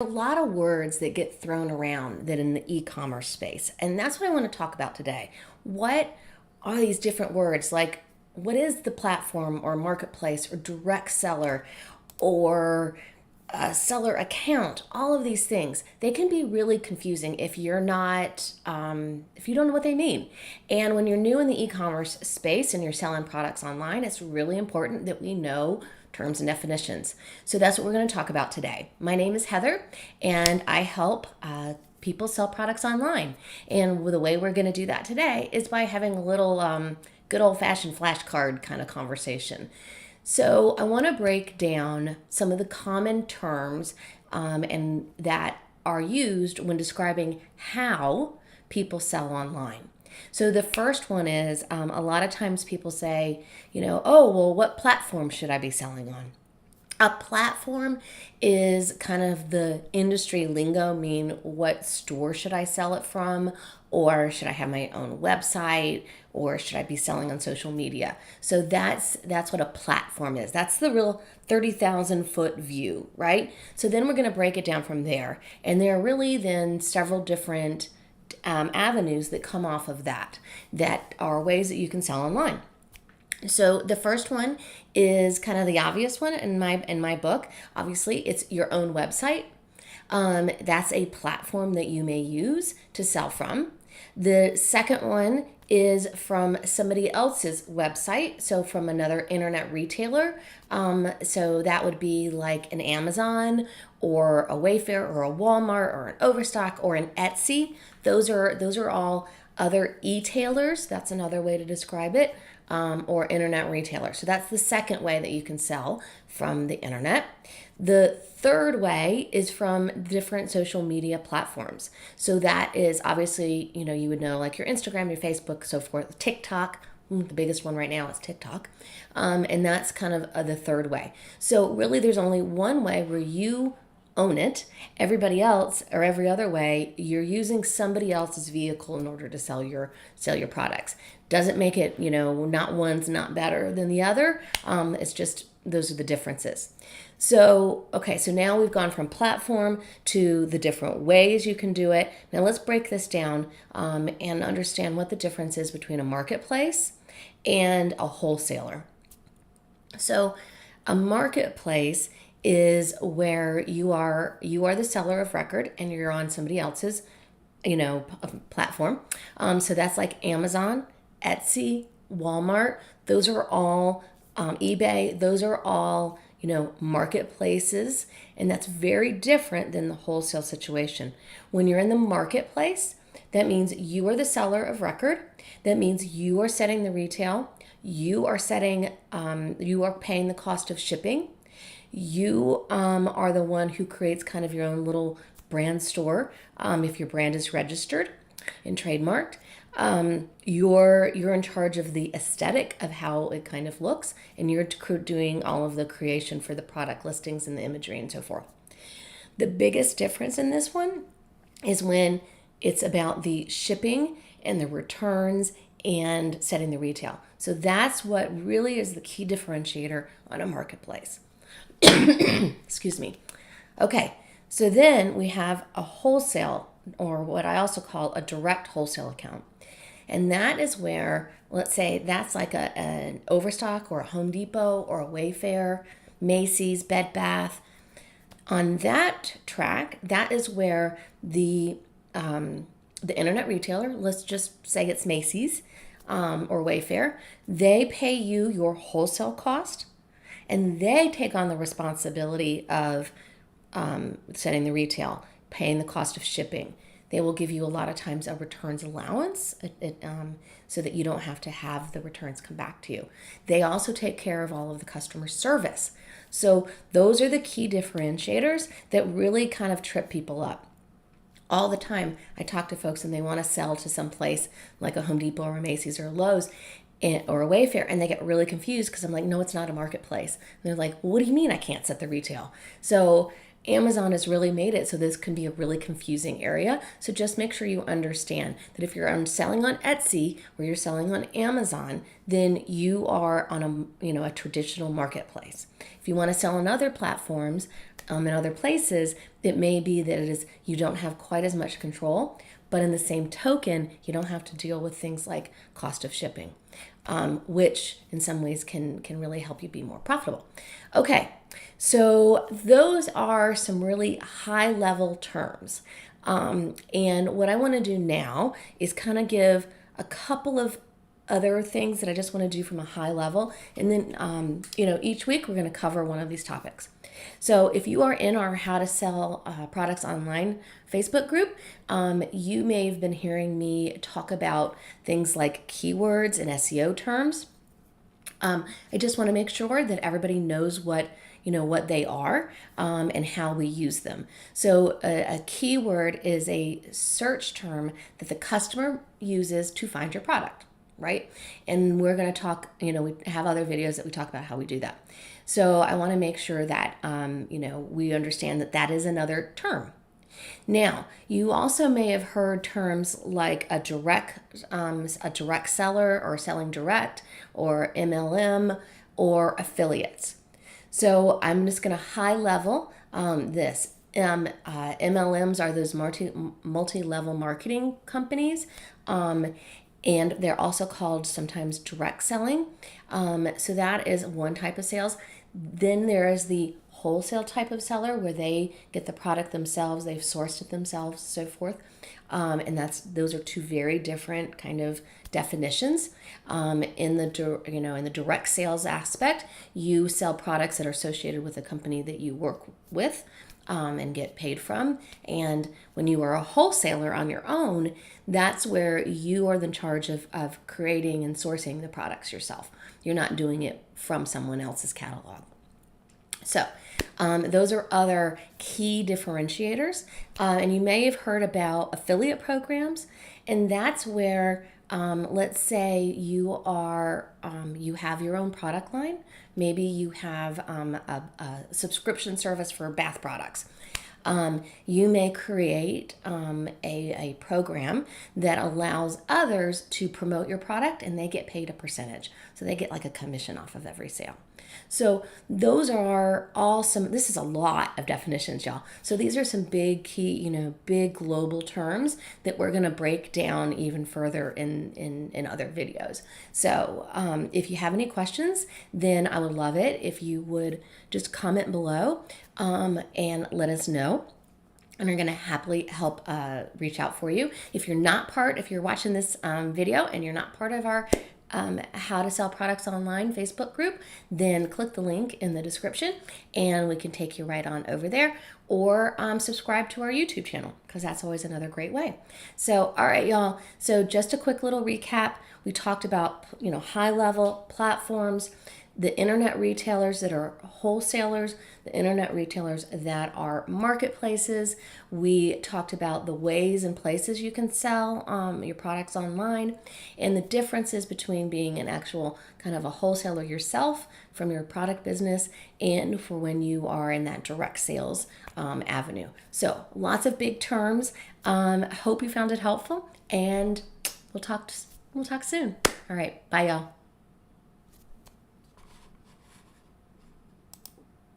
A lot of words that get thrown around that in the e-commerce space, and that's what I want to talk about today. What are these different words? Like, what is the platform or marketplace or direct seller or a seller account? All of these things, they can be really confusing if you're not if you don't know what they mean. And when you're new in the e-commerce space and you're selling products online, it's really important that we know terms and definitions. So that's what we're going to talk about today. My name is Heather, and I help people sell products online. And the way we're going to do that today is by having a little good old-fashioned flashcard kind of conversation. So I want to break down some of the common terms and that are used when describing how people sell online. So the first one is a lot of times people say, oh, well, what platform should I be selling on? A platform is kind of the industry lingo, mean what store should I sell it from, or should I have my own website, or should I be selling on social media? So that's what a platform is. That's the real 30,000-foot view, right? So then we're going to break it down from there, and there are really then several different avenues that come off of that are ways that you can sell online. So the first one is kind of the obvious one in my book. Obviously, it's your own website. That's a platform that you may use to sell from. The second one is from somebody else's website, so from another internet retailer. So that would be like an Amazon or a Wayfair or a Walmart or an Overstock or an Etsy. Those are all other e-tailers. That's another way to describe it. Or internet retailer. So that's the second way that you can sell from the internet. The third way is from different social media platforms. So that is obviously, you would know like your Instagram, your Facebook, so forth, TikTok. The biggest one right now is TikTok. And that's kind of the third way. So really there's only one way where you own it. Everybody else, or every other way, you're using somebody else's vehicle in order to sell your products. Doesn't make it, not one's not better than the other. It's just those are the differences. So, okay, so now we've gone from platform to the different ways you can do it. Now let's break this down and understand what the difference is between a marketplace and a wholesaler. So, a marketplace is where you are the seller of record and you're on somebody else's platform. So that's like Amazon, Etsy, Walmart. Those are all eBay. Those are all marketplaces, and that's very different than the wholesale situation. When you're in the marketplace, that means you are the seller of record. That means you are setting the retail. You are paying the cost of shipping. You are the one who creates kind of your own little brand store if your brand is registered and trademarked. You're in charge of the aesthetic of how it kind of looks, and you're doing all of the creation for the product listings and the imagery and so forth. The biggest difference in this one is when it's about the shipping and the returns and setting the retail. So that's what really is the key differentiator on a marketplace. Excuse me. Okay, so then we have a wholesale, or what I also call a direct wholesale account. And that is where, let's say that's like an Overstock or a Home Depot or a Wayfair, Macy's, Bed Bath. On that track, that is where the internet retailer, let's just say it's Macy's or Wayfair, they pay you your wholesale cost, and they take on the responsibility of setting the retail, paying the cost of shipping. They will give you a lot of times a returns allowance so that you don't have to have the returns come back to you. They also take care of all of the customer service. So those are the key differentiators that really kind of trip people up. All the time I talk to folks and they want to sell to some place like a Home Depot or a Macy's or a Lowe's or a Wayfair, and they get really confused because I'm like, no, it's not a marketplace. And they're like, well, what do you mean I can't set the retail? So Amazon has really made it so this can be a really confusing area. So just make sure you understand that if you're selling on Etsy or you're selling on Amazon, then you are on a traditional marketplace. If you want to sell on other platforms, In other places, it may be that you don't have quite as much control, but in the same token, you don't have to deal with things like cost of shipping, which in some ways can really help you be more profitable. Okay, so those are some really high level terms. And what I want to do now is kind of give a couple of other things that I just want to do from a high level. And then, each week we're going to cover one of these topics. So if you are in our How to Sell Products Online Facebook group, you may have been hearing me talk about things like keywords and SEO terms. I just want to make sure that everybody knows what they are, and how we use them. So a keyword is a search term that the customer uses to find your product, right? And we're going to talk, we have other videos that we talk about how we do that. So I want to make sure that, we understand that that is another term. Now, you also may have heard terms like a direct seller, or selling direct, or MLM, or affiliates. So I'm just going to high level this. MLMs are those multi-level marketing companies, and they're also called sometimes direct selling. So that is one type of sales. Then there is the wholesale type of seller, where they get the product themselves, they've sourced it themselves, so forth. And those are two very different kind of definitions. In the direct sales aspect, you sell products that are associated with a company that you work with, and get paid from. And when you are a wholesaler on your own, that's where you are in charge of creating and sourcing the products yourself. You're not doing it from someone else's catalog. So those are other key differentiators. And you may have heard about affiliate programs, and that's where, let's say you have your own product line. Maybe you have a subscription service for bath products. You may create a program that allows others to promote your product, and they get paid a percentage. So they get like a commission off of every sale. So those are all this is a lot of definitions, y'all. So these are some big key, big global terms that we're going to break down even further in other videos. So if you have any questions, then I would love it if you would just comment below, and let us know. And we're going to happily help reach out for you. If you're watching this video and you're not part of our How to Sell Products Online Facebook group, then click the link in the description and we can take you right on over there, or subscribe to our YouTube channel, because that's always another great way. So, all right, y'all. So just a quick little recap. We talked about, high level platforms, the internet retailers that are wholesalers, the internet retailers that are marketplaces. We talked about the ways and places you can sell your products online, and the differences between being an actual kind of a wholesaler yourself from your product business, and for when you are in that direct sales avenue. So lots of big terms. Hope you found it helpful, and we'll talk soon. All right, bye y'all.